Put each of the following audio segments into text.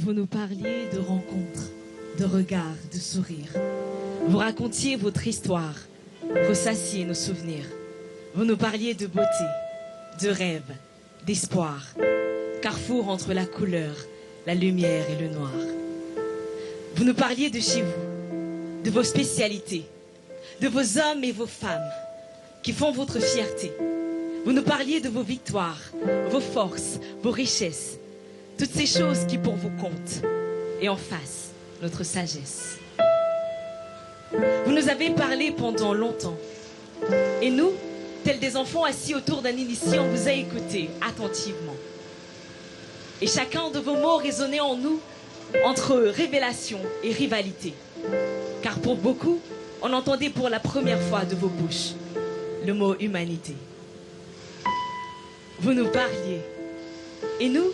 vous nous parliez de rencontres, de regards, de sourires. Vous racontiez votre histoire, ressassiez nos souvenirs. Vous nous parliez de beauté, de rêve, d'espoir. Carrefour entre la couleur, la lumière et le noir. Vous nous parliez de chez vous, de vos spécialités, de vos hommes et vos femmes qui font votre fierté. Vous nous parliez de vos victoires, vos forces, vos richesses, toutes ces choses qui pour vous comptent. Et en face, notre sagesse. Vous nous avez parlé pendant longtemps. Et nous, tels des enfants assis autour d'un initié, on vous a écouté attentivement. Et chacun de vos mots résonnait en nous entre révélation et rivalité. Car pour beaucoup, on entendait pour la première fois de vos bouches le mot humanité. Vous nous parliez et nous,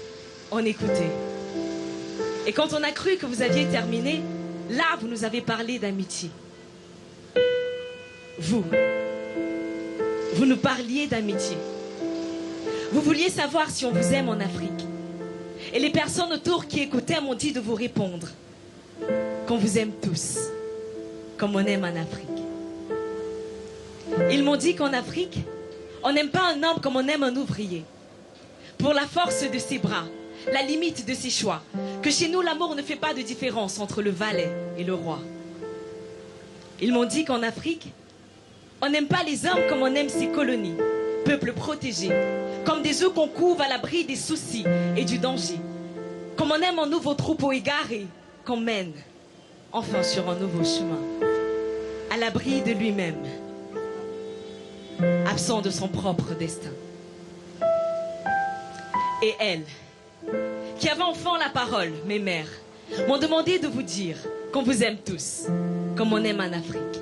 on écoutait. Et quand on a cru que vous aviez terminé, là, vous nous avez parlé d'amitié. Vous nous parliez d'amitié. Vous vouliez savoir si on vous aime en Afrique. Et les personnes autour qui écoutaient m'ont dit de vous répondre qu'on vous aime tous, comme on aime en Afrique. Ils m'ont dit qu'en Afrique, on n'aime pas un homme comme on aime un ouvrier. Pour la force de ses bras, la limite de ses choix, que chez nous l'amour ne fait pas de différence entre le valet et le roi. Ils m'ont dit qu'en Afrique, on n'aime pas les hommes comme on aime ses colonies, peuples protégés, comme des œufs qu'on couve à l'abri des soucis et du danger, comme on aime en nous vos troupeaux égarés, qu'on mène enfin sur un nouveau chemin, à l'abri de lui-même, absent de son propre destin. Et elles, qui avaient enfant la parole, mes mères, m'ont demandé de vous dire qu'on vous aime tous, comme on aime en Afrique.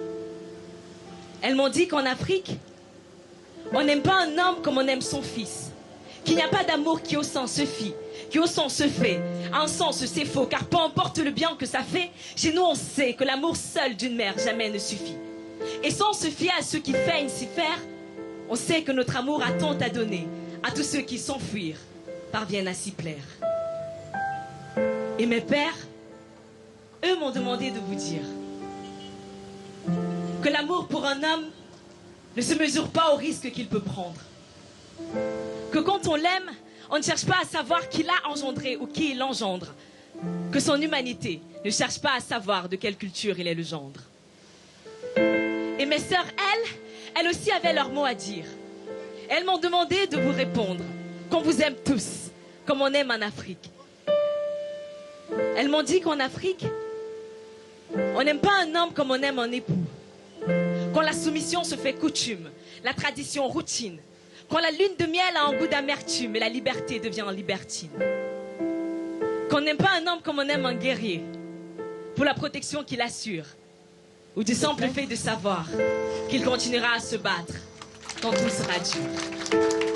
Elles m'ont dit qu'en Afrique, on n'aime pas un homme comme on aime son fils, qu'il n'y a pas d'amour qui au sens se fit, qui au sens se fait, à un sens c'est faux, car peu importe le bien que ça fait, chez nous on sait que l'amour seul d'une mère jamais ne suffit. Et sans se fier à ceux qui feignent s'y faire, on sait que notre amour a tant à donner à tous ceux qui s'enfuir parviennent à s'y plaire. Et mes pères, eux m'ont demandé de vous dire que l'amour pour un homme ne se mesure pas au risque qu'il peut prendre. Que quand on l'aime, on ne cherche pas à savoir qui l'a engendré ou qui l'engendre. Que son humanité ne cherche pas à savoir de quelle culture il est le gendre. Et mes sœurs, elles aussi avaient leur mot à dire. Elles m'ont demandé de vous répondre qu'on vous aime tous, comme on aime en Afrique. Elles m'ont dit qu'en Afrique, on n'aime pas un homme comme on aime un époux. Quand la soumission se fait coutume, la tradition routine. Quand la lune de miel a un goût d'amertume et la liberté devient libertine. Qu'on n'aime pas un homme comme on aime un guerrier, pour la protection qu'il assure, ou du simple fait de savoir qu'il continuera à se battre quand tout sera dur.